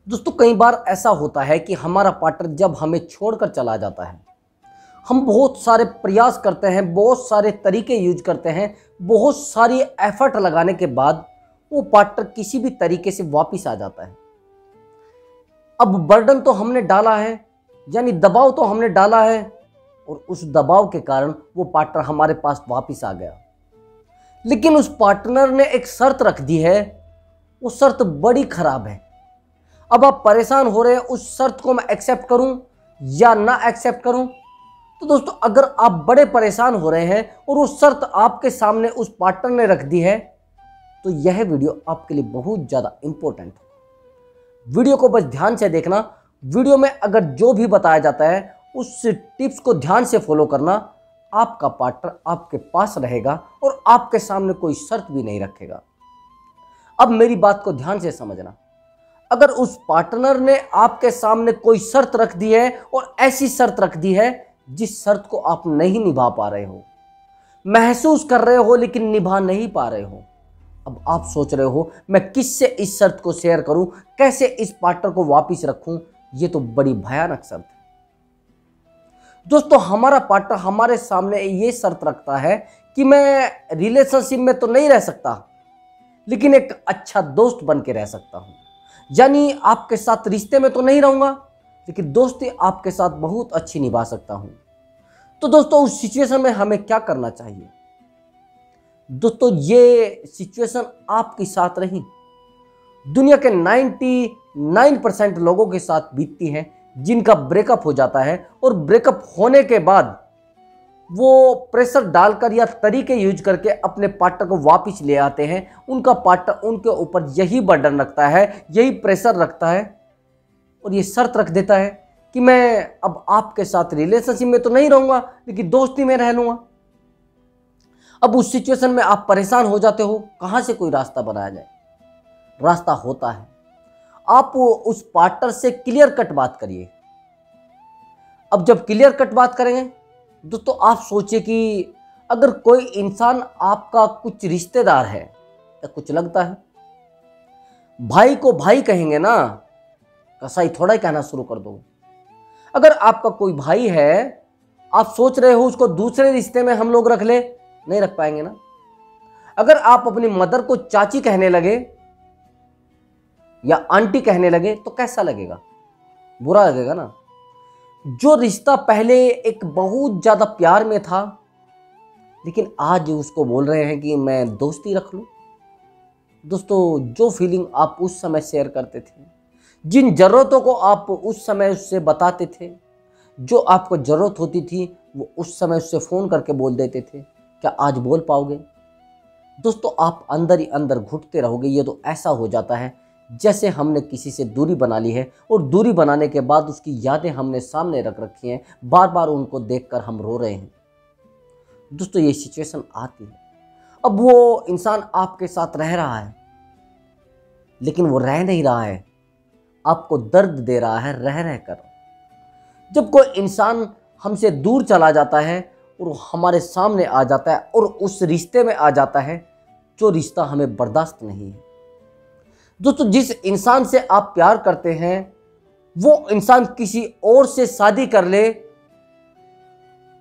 दोस्तों कई बार ऐसा होता है कि हमारा पार्टनर जब हमें छोड़कर चला जाता है, हम बहुत सारे प्रयास करते हैं, बहुत सारे तरीके यूज करते हैं, बहुत सारी एफर्ट लगाने के बाद वो पार्टनर किसी भी तरीके से वापस आ जाता है। अब बर्डन तो हमने डाला है, यानी दबाव तो हमने डाला है, और उस दबाव के कारण वो पार्टनर हमारे पास वापस आ गया। लेकिन उस पार्टनर ने एक शर्त रख दी है, वो शर्त बड़ी खराब है। अब आप परेशान हो रहे हैं, उस शर्त को मैं एक्सेप्ट करूं या ना एक्सेप्ट करूं? तो दोस्तों अगर आप बड़े परेशान हो रहे हैं और वो शर्त आपके सामने उस पार्टनर ने रख दी है, तो यह वीडियो आपके लिए बहुत ज़्यादा इंपॉर्टेंट है। वीडियो को बस ध्यान से देखना। वीडियो में अगर जो भी बताया जाता है उस टिप्स को ध्यान से फॉलो करना। आपका पार्टनर आपके पास रहेगा और आपके सामने कोई शर्त भी नहीं रखेगा। अब मेरी बात को ध्यान से समझना। अगर उस पार्टनर ने आपके सामने कोई शर्त रख दी है और ऐसी शर्त रख दी है जिस शर्त को आप नहीं निभा पा रहे हो, महसूस कर रहे हो लेकिन निभा नहीं पा रहे हो, अब आप सोच रहे हो मैं किससे इस शर्त को शेयर करूं, कैसे इस पार्टनर को वापस रखूं, ये तो बड़ी भयानक शर्त है। दोस्तों हमारा पार्टनर हमारे सामने ये शर्त रखता है कि मैं रिलेशनशिप में तो नहीं रह सकता, लेकिन एक अच्छा दोस्त बन के रह सकता हूं। यानी आपके साथ रिश्ते में तो नहीं रहूंगा, लेकिन दोस्ती आपके साथ बहुत अच्छी निभा सकता हूं। तो दोस्तों उस सिचुएशन में हमें क्या करना चाहिए? दोस्तों ये सिचुएशन आपके साथ नहीं, दुनिया के 99% लोगों के साथ बीतती है, जिनका ब्रेकअप हो जाता है और ब्रेकअप होने के बाद वो प्रेशर डालकर या तरीके यूज करके अपने पार्टनर को वापस ले आते हैं। उनका पार्टनर उनके ऊपर यही बर्डन रखता है, यही प्रेशर रखता है और ये शर्त रख देता है कि मैं अब आपके साथ रिलेशनशिप में तो नहीं रहूंगा, लेकिन दोस्ती में रह लूंगा। अब उस सिचुएशन में आप परेशान हो जाते हो, कहां से कोई रास्ता बनाया जाए? रास्ता होता है, आप उस पार्टनर से क्लियर कट बात करिए। अब जब क्लियर कट बात करेंगे दोस्तों, आप सोचिए कि अगर कोई इंसान आपका कुछ रिश्तेदार है या कुछ लगता है, भाई को भाई कहेंगे ना, कसाई थोड़ा ही कहना शुरू कर दोगे। अगर आपका कोई भाई है, आप सोच रहे हो उसको दूसरे रिश्ते में हम लोग रख ले, नहीं रख पाएंगे ना। अगर आप अपनी मदर को चाची कहने लगे या आंटी कहने लगे तो कैसा लगेगा? बुरा लगेगा ना। जो रिश्ता पहले एक बहुत ज्यादा प्यार में था, लेकिन आज उसको बोल रहे हैं कि मैं दोस्ती रख लूं। दोस्तों जो फीलिंग आप उस समय शेयर करते थे, जिन जरूरतों को आप उस समय उससे बताते थे, जो आपको जरूरत होती थी वो उस समय उससे फोन करके बोल देते थे, क्या आज बोल पाओगे? दोस्तों आप अंदर ही अंदर घुटते रहोगे। ये तो ऐसा हो जाता है जैसे हमने किसी से दूरी बना ली है और दूरी बनाने के बाद उसकी यादें हमने सामने रख रखी हैं, बार बार उनको देखकर हम रो रहे हैं। दोस्तों ये सिचुएशन आती है। अब वो इंसान आपके साथ रह रहा है, लेकिन वो रह नहीं रहा है, आपको दर्द दे रहा है रह रहकर। जब कोई इंसान हमसे दूर चला जाता है और हमारे सामने आ जाता है और उस रिश्ते में आ जाता है जो रिश्ता हमें बर्दाश्त नहीं है। दोस्तों जिस इंसान से आप प्यार करते हैं वो इंसान किसी और से शादी कर ले,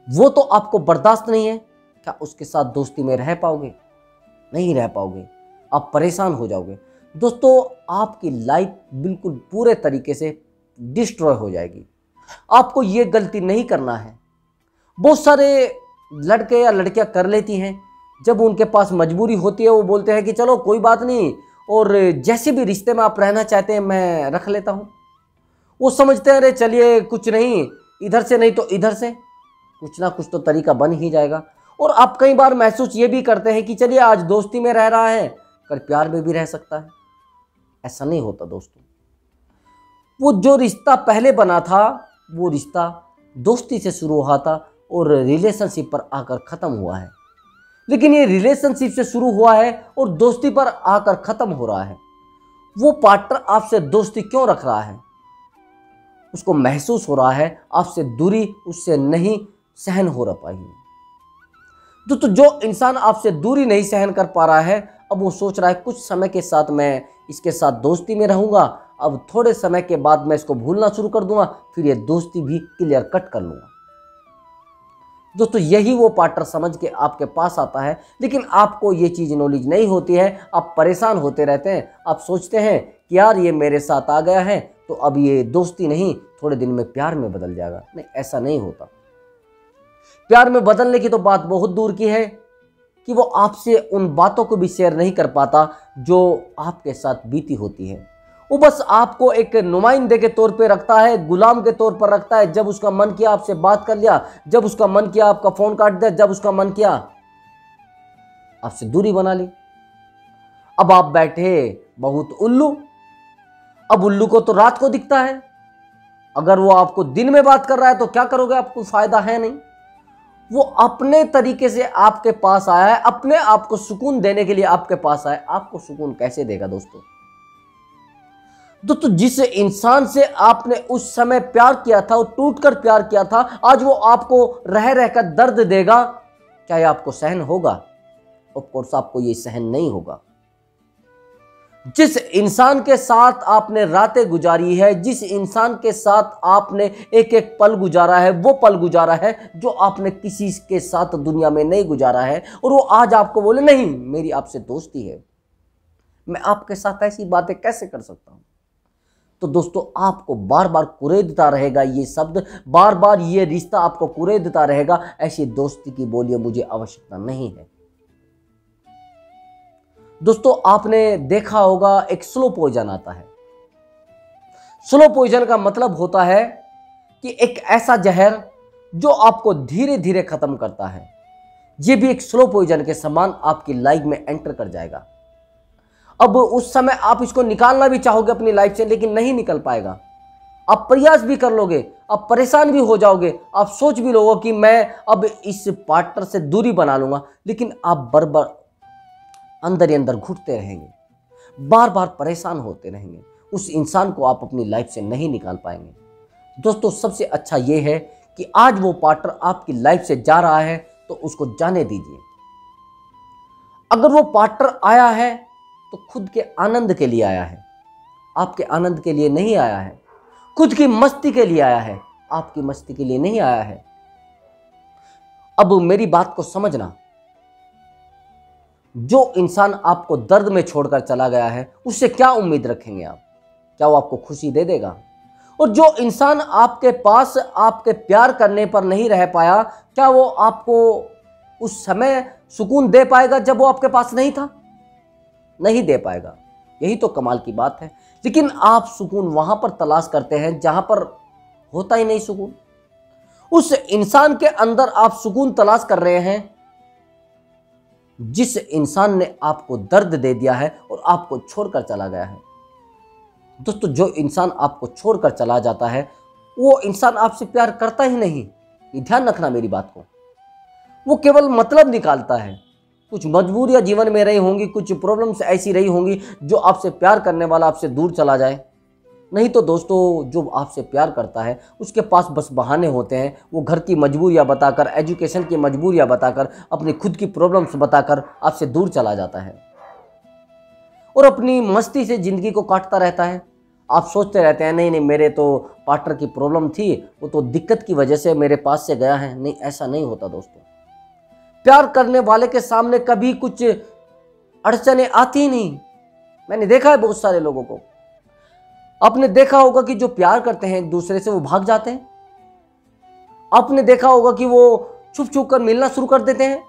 वो तो आपको बर्दाश्त नहीं है, क्या उसके साथ दोस्ती में रह पाओगे? नहीं रह पाओगे, आप परेशान हो जाओगे। दोस्तों आपकी लाइफ बिल्कुल पूरे तरीके से डिस्ट्रॉय हो जाएगी। आपको ये गलती नहीं करना है। बहुत सारे लड़के या लड़कियां कर लेती हैं, जब उनके पास मजबूरी होती है वो बोलते हैं कि चलो कोई बात नहीं, और जैसे भी रिश्ते में आप रहना चाहते हैं मैं रख लेता हूँ। वो समझते हैं अरे चलिए कुछ नहीं, इधर से नहीं तो इधर से कुछ ना कुछ तो तरीका बन ही जाएगा। और आप कई बार महसूस ये भी करते हैं कि चलिए आज दोस्ती में रह रहा है, कल प्यार में भी रह सकता है। ऐसा नहीं होता दोस्तों। वो जो रिश्ता पहले बना था वो रिश्ता दोस्ती से शुरू हुआ था और रिलेशनशिप पर आकर ख़त्म हुआ है। लेकिन ये रिलेशनशिप से शुरू हुआ है और दोस्ती पर आकर ख़त्म हो रहा है। वो पार्टनर आपसे दोस्ती क्यों रख रहा है? उसको महसूस हो रहा है आपसे दूरी उससे नहीं सहन हो रहा पाई। तो जो इंसान आपसे दूरी नहीं सहन कर पा रहा है, अब वो सोच रहा है कुछ समय के साथ मैं इसके साथ दोस्ती में रहूंगा, अब थोड़े समय के बाद मैं इसको भूलना शुरू कर दूंगा, फिर ये दोस्ती भी क्लियर कट कर लूंगा। दोस्तों यही वो पार्टनर समझ के आपके पास आता है, लेकिन आपको ये चीज़ नॉलेज नहीं होती है। आप परेशान होते रहते हैं, आप सोचते हैं कि यार ये मेरे साथ आ गया है तो अब ये दोस्ती नहीं, थोड़े दिन में प्यार में बदल जाएगा। नहीं, ऐसा नहीं होता। प्यार में बदलने की तो बात बहुत दूर की है कि वो आपसे उन बातों को भी शेयर नहीं कर पाता जो आपके साथ बीती होती है। वो बस आपको एक नुमाइंदे के तौर पे रखता है, गुलाम के तौर पर रखता है। जब उसका मन किया आपसे बात कर लिया, जब उसका मन किया आपका फोन काट दिया, जब उसका मन किया आपसे दूरी बना ली। अब आप बैठे बहुत उल्लू। अब उल्लू को तो रात को दिखता है, अगर वो आपको दिन में बात कर रहा है तो क्या करोगे, आपको फायदा है नहीं। वो अपने तरीके से आपके पास आया है, अपने आप को सुकून देने के लिए आपके पास आया है। आपको सुकून कैसे देगा दोस्तों? दोस्तों जिस इंसान से आपने उस समय प्यार किया था, वो टूटकर प्यार किया था, आज वो आपको रह रहकर दर्द देगा, क्या ये आपको सहन होगा? ऑफ कोर्स आपको ये सहन नहीं होगा। जिस इंसान के साथ आपने रातें गुजारी है, जिस इंसान के साथ आपने एक एक पल गुजारा है, वो पल गुजारा है जो आपने किसी के साथ दुनिया में नहीं गुजारा है, और वो आज आपको बोले नहीं मेरी आपसे दोस्ती है, मैं आपके साथ ऐसी बातें कैसे कर सकता हूं। तो दोस्तों आपको बार बार कुरेदता रहेगा ये शब्द, बार बार ये रिश्ता आपको कुरेदता रहेगा। ऐसी दोस्ती की बोलिए मुझे आवश्यकता नहीं है। दोस्तों आपने देखा होगा एक स्लो पॉइजन आता है। स्लो पॉइजन का मतलब होता है कि एक ऐसा जहर जो आपको धीरे धीरे खत्म करता है। ये भी एक स्लो पॉइजन के समान आपकी लाइफ में एंटर कर जाएगा। अब उस समय आप इसको निकालना भी चाहोगे अपनी लाइफ से, लेकिन नहीं निकल पाएगा। आप प्रयास भी कर लोगे, आप परेशान भी हो जाओगे, आप सोच भी लोगे कि मैं अब इस पार्टनर से दूरी बना लूंगा, लेकिन आप बार अंदर ही अंदर घुटते रहेंगे, बार बार परेशान होते रहेंगे। उस इंसान को आप अपनी लाइफ से नहीं निकाल पाएंगे। दोस्तों सबसे अच्छा ये है कि आज वो पार्टनर आपकी लाइफ से जा रहा है तो उसको जाने दीजिए। अगर वो पार्टनर आया है तो खुद के आनंद के लिए आया है, आपके आनंद के लिए नहीं आया है। खुद की मस्ती के लिए आया है, आपकी मस्ती के लिए नहीं आया है। अब मेरी बात को समझना, जो इंसान आपको दर्द में छोड़कर चला गया है उससे क्या उम्मीद रखेंगे आप? क्या वो आपको खुशी दे देगा? और जो इंसान आपके पास आपके प्यार करने पर नहीं रह पाया, क्या वो आपको उस समय सुकून दे पाएगा जब वो आपके पास नहीं था? नहीं दे पाएगा। यही तो कमाल की बात है। लेकिन आप सुकून वहां पर तलाश करते हैं जहां पर होता ही नहीं सुकून। उस इंसान के अंदर आप सुकून तलाश कर रहे हैं जिस इंसान ने आपको दर्द दे दिया है और आपको छोड़कर चला गया है। दोस्तों जो इंसान आपको छोड़कर चला जाता है वो इंसान आपसे प्यार करता ही नहीं, ये ध्यान रखना मेरी बात को। वो केवल मतलब निकालता है। कुछ मजबूरियां जीवन में रही होंगी, कुछ प्रॉब्लम्स ऐसी रही होंगी जो आपसे प्यार करने वाला आपसे दूर चला जाए। नहीं तो दोस्तों जो आपसे प्यार करता है उसके पास बस बहाने होते हैं। वो घर की मजबूरियां बताकर, एजुकेशन की मजबूरियां बताकर, अपनी खुद की प्रॉब्लम्स बताकर आपसे दूर चला जाता है और अपनी मस्ती से ज़िंदगी को काटता रहता है। आप सोचते रहते हैं नहीं नहीं मेरे तो पार्टनर की प्रॉब्लम थी, वो तो दिक्कत की वजह से मेरे पास से गया है। नहीं, ऐसा नहीं होता दोस्तों। प्यार करने वाले के सामने कभी कुछ अड़चने आती ही नहीं। मैंने देखा है बहुत सारे लोगों को। आपने देखा होगा कि जो प्यार करते हैं एक दूसरे से वो भाग जाते हैं। आपने देखा होगा कि वो छुप छुप कर मिलना शुरू कर देते हैं।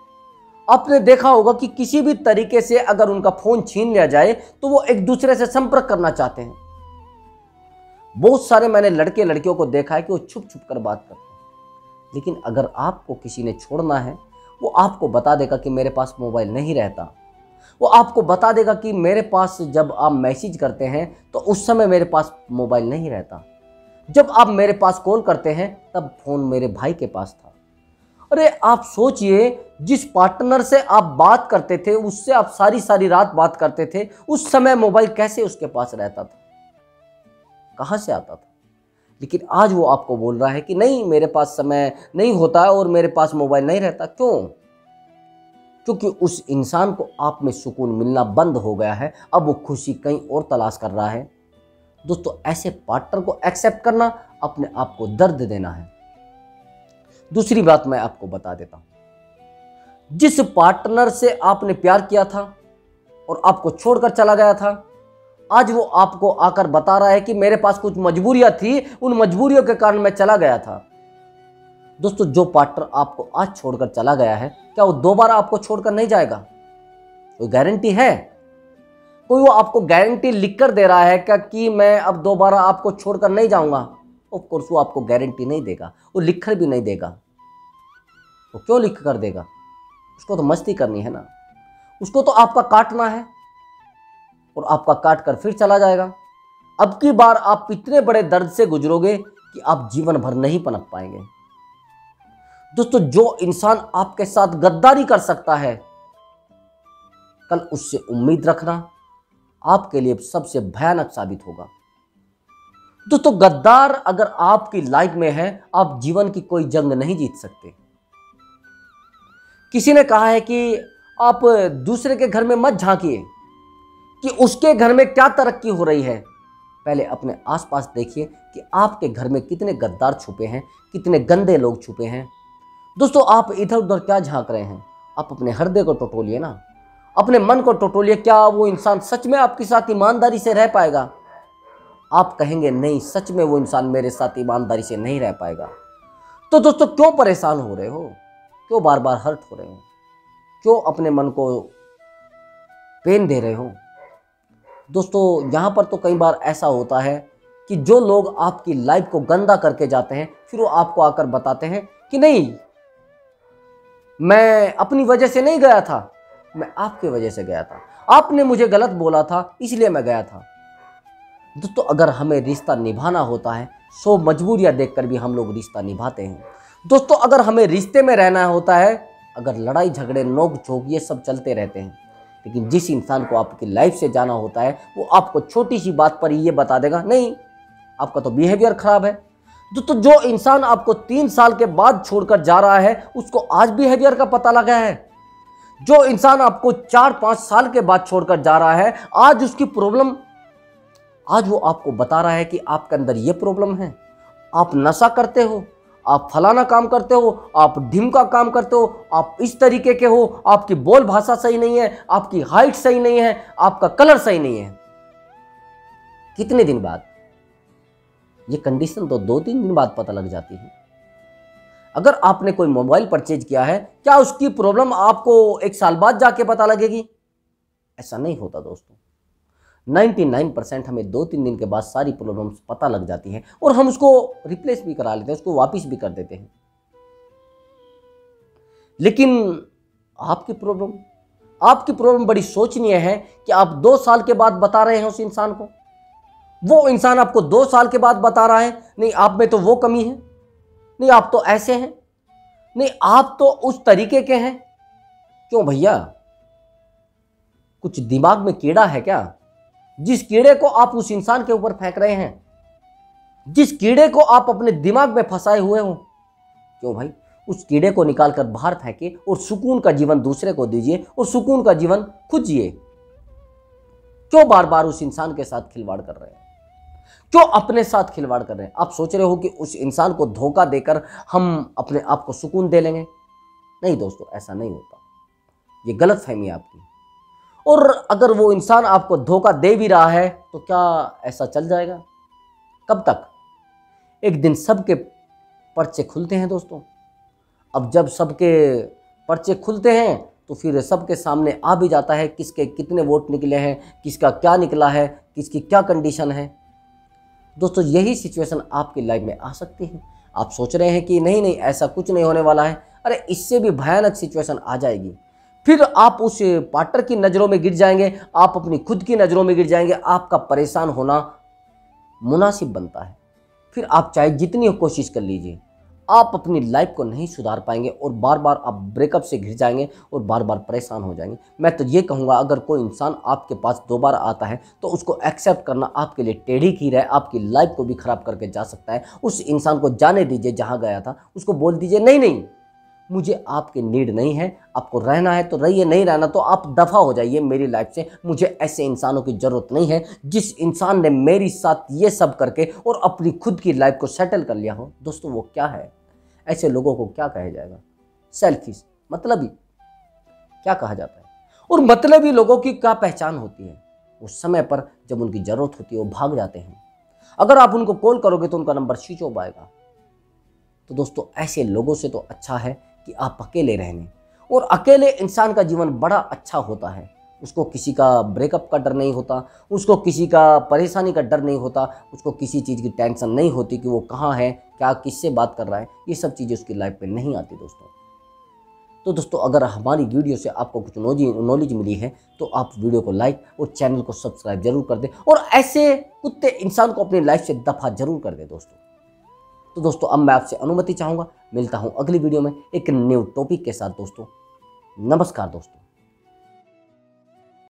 आपने देखा होगा कि किसी भी तरीके से अगर उनका फोन छीन लिया जाए तो वो एक दूसरे से संपर्क करना चाहते हैं। बहुत सारे मैंने लड़के लड़कियों को देखा है कि वो छुप छुप कर बात करते हैं। लेकिन अगर आपको किसी ने छोड़ना है, वो आपको बता देगा कि मेरे पास मोबाइल नहीं रहता। वो आपको बता देगा कि मेरे पास जब आप मैसेज करते हैं तो उस समय मेरे पास मोबाइल नहीं रहता। जब आप मेरे पास कॉल करते हैं तब फोन मेरे भाई के पास था। अरे आप सोचिए, जिस पार्टनर से आप बात करते थे, उससे आप सारी सारी रात बात करते थे, उस समय मोबाइल कैसे उसके पास रहता था? कहाँ से आता था? लेकिन आज वो आपको बोल रहा है कि नहीं मेरे पास समय नहीं होता और मेरे पास मोबाइल नहीं रहता। क्यों? क्योंकि उस इंसान को आप में सुकून मिलना बंद हो गया है। अब वो खुशी कहीं और तलाश कर रहा है। दोस्तों ऐसे पार्टनर को एक्सेप्ट करना अपने आप को दर्द देना है। दूसरी बात मैं आपको बता देता हूं, जिस पार्टनर से आपने प्यार किया था और आपको छोड़कर चला गया था, आज वो आपको आकर बता रहा है कि मेरे पास कुछ मजबूरियां थी, उन मजबूरियों के कारण मैं चला गया था। दोस्तों जो पार्टनर आपको आज छोड़कर चला गया है, क्या वो दोबारा आपको छोड़कर नहीं जाएगा? कोई गारंटी है? कोई वो आपको गारंटी लिखकर दे रहा है क्या कि मैं अब दोबारा आपको छोड़कर नहीं जाऊंगा? ऑफ कोर्स वो आपको गारंटी नहीं देगा, वो लिखकर भी नहीं देगा। वो क्यों लिख कर देगा? उसको तो मस्ती करनी है ना, उसको तो आपका काटना है और आपका काट कर फिर चला जाएगा। अब की बार आप इतने बड़े दर्द से गुजरोगे कि आप जीवन भर नहीं पनप पाएंगे। दोस्तों जो इंसान आपके साथ गद्दारी कर सकता है, कल उससे उम्मीद रखना आपके लिए सबसे भयानक साबित होगा। दोस्तों गद्दार अगर आपकी लाइफ में है, आप जीवन की कोई जंग नहीं जीत सकते। किसी ने कहा है कि आप दूसरे के घर में मत झांकिए कि उसके घर में क्या तरक्की हो रही है, पहले अपने आसपास देखिए कि आपके घर में कितने गद्दार छुपे हैं, कितने गंदे लोग छुपे हैं। दोस्तों आप इधर उधर क्या झांक रहे हैं? आप अपने हृदय को टटोलिए ना, अपने मन को टटोलिए। क्या वो इंसान सच में आपके साथ ईमानदारी से रह पाएगा? आप कहेंगे नहीं, सच में वो इंसान मेरे साथ ईमानदारी से नहीं रह पाएगा। तो दोस्तों क्यों परेशान हो रहे हो? क्यों बार बार हर्ट हो रहे हो? क्यों अपने मन को पेन दे रहे हो? दोस्तों यहाँ पर तो कई बार ऐसा होता है कि जो लोग आपकी लाइफ को गंदा करके जाते हैं, फिर वो आपको आकर बताते हैं कि नहीं, मैं अपनी वजह से नहीं गया था, मैं आपकी वजह से गया था, आपने मुझे गलत बोला था इसलिए मैं गया था। दोस्तों अगर हमें रिश्ता निभाना होता है, 100 मजबूरियां देखकर भी हम लोग रिश्ता निभाते हैं। दोस्तों अगर हमें रिश्ते में रहना होता है, अगर लड़ाई झगड़े नोक झोंक ये सब चलते रहते हैं, लेकिन जिस इंसान को आपकी लाइफ से जाना होता है, वो आपको छोटी सी बात पर ये बता देगा नहीं, आपका तो बिहेवियर खराब है। दोस्तों जो इंसान आपको 3 साल के बाद छोड़कर जा रहा है, उसको आज बिहेवियर का पता लगा है। जो इंसान आपको 4-5 साल के बाद छोड़कर जा रहा है, आज उसकी प्रॉब्लम, आज वो आपको बता रहा है कि आपके अंदर ये प्रॉब्लम है, आप नशा करते हो, आप फलाना काम करते हो, आप ढिमका काम करते हो, आप इस तरीके के हो, आपकी बोल भाषा सही नहीं है, आपकी हाइट सही नहीं है, आपका कलर सही नहीं है। कितने दिन बाद? ये कंडीशन तो 2-3 दिन बाद पता लग जाती है। अगर आपने कोई मोबाइल परचेज किया है, क्या उसकी प्रॉब्लम आपको 1 साल बाद जाके पता लगेगी? ऐसा नहीं होता दोस्तों। 99% हमें 2-3 दिन के बाद सारी प्रॉब्लम्स पता लग जाती हैं और हम उसको रिप्लेस भी करा लेते हैं, उसको वापस भी कर देते हैं। लेकिन आपकी प्रॉब्लम बड़ी सोचनीय है कि आप 2 साल के बाद बता रहे हैं उस इंसान को, वो इंसान आपको 2 साल के बाद बता रहा है नहीं आप में तो वो कमी है, नहीं आप तो ऐसे हैं, नहीं आप तो उस तरीके के हैं। क्यों भैया, कुछ दिमाग में कीड़ा है क्या? जिस कीड़े को आप उस इंसान के ऊपर फेंक रहे हैं, जिस कीड़े को आप अपने दिमाग में फंसाए हुए हो, क्यों भाई उस कीड़े को निकालकर बाहर फेंके और सुकून का जीवन दूसरे को दीजिए और सुकून का जीवन खुद जिए। क्यों बार बार उस इंसान के साथ खिलवाड़ कर रहे हैं? क्यों अपने साथ खिलवाड़ कर रहे हैं? आप सोच रहे हो कि उस इंसान को धोखा देकर हम अपने आप को सुकून दे लेंगे? नहीं दोस्तों, ऐसा नहीं होता, ये गलत फहमी है आपकी। और अगर वो इंसान आपको धोखा दे भी रहा है तो क्या ऐसा चल जाएगा? कब तक? एक दिन सबके पर्चे खुलते हैं दोस्तों। अब जब सबके पर्चे खुलते हैं तो फिर सबके सामने आ भी जाता है किसके कितने वोट निकले हैं, किसका क्या निकला है, किसकी क्या कंडीशन है। दोस्तों यही सिचुएशन आपकी लाइफ में आ सकती है। आप सोच रहे हैं कि नहीं नहीं ऐसा कुछ नहीं होने वाला है, अरे इससे भी भयानक सिचुएशन आ जाएगी। फिर आप उस पार्टनर की नज़रों में गिर जाएंगे, आप अपनी खुद की नज़रों में गिर जाएंगे, आपका परेशान होना मुनासिब बनता है। फिर आप चाहे जितनी कोशिश कर लीजिए, आप अपनी लाइफ को नहीं सुधार पाएंगे और बार बार आप ब्रेकअप से घिर जाएंगे और बार बार परेशान हो जाएंगे। मैं तो ये कहूँगा अगर कोई इंसान आपके पास दोबारा आता है तो उसको एक्सेप्ट करना आपके लिए टेढ़ी खीर है, आपकी लाइफ को भी ख़राब करके जा सकता है। उस इंसान को जाने दीजिए जहाँ गया था, उसको बोल दीजिए नहीं नहीं मुझे आपकी नीड नहीं है। आपको रहना है तो रहिए, नहीं रहना तो आप दफ़ा हो जाइए मेरी लाइफ से। मुझे ऐसे इंसानों की ज़रूरत नहीं है जिस इंसान ने मेरी साथ ये सब करके और अपनी खुद की लाइफ को सेटल कर लिया हो। दोस्तों वो क्या है, ऐसे लोगों को क्या कहा जाएगा? सेल्फिश, मतलबी, क्या कहा जाता है? और मतलबी लोगों की क्या पहचान होती है? उस समय पर जब उनकी ज़रूरत होती है वो भाग जाते हैं। अगर आप उनको कॉल करोगे तो उनका नंबर स्विच ऑफ आएगा। तो दोस्तों ऐसे लोगों से तो अच्छा है कि आप अकेले रहने, और अकेले इंसान का जीवन बड़ा अच्छा होता है। उसको किसी का ब्रेकअप का डर नहीं होता, उसको किसी का परेशानी का डर नहीं होता, उसको किसी चीज़ की टेंशन नहीं होती कि वो कहाँ है, क्या किससे बात कर रहा है। ये सब चीज़ें उसकी लाइफ में नहीं आती दोस्तों। तो दोस्तों अगर हमारी वीडियो से आपको कुछ नॉलेज मिली है तो आप वीडियो को लाइक और चैनल को सब्सक्राइब जरूर कर दें, और ऐसे कुत्ते इंसान को अपनी लाइफ से दफा जरूर कर दें दोस्तों। तो दोस्तों अब मैं आपसे अनुमति चाहूँगा, मिलता हूँ अगली वीडियो में एक न्यू टॉपिक के साथ दोस्तों। नमस्कार दोस्तों।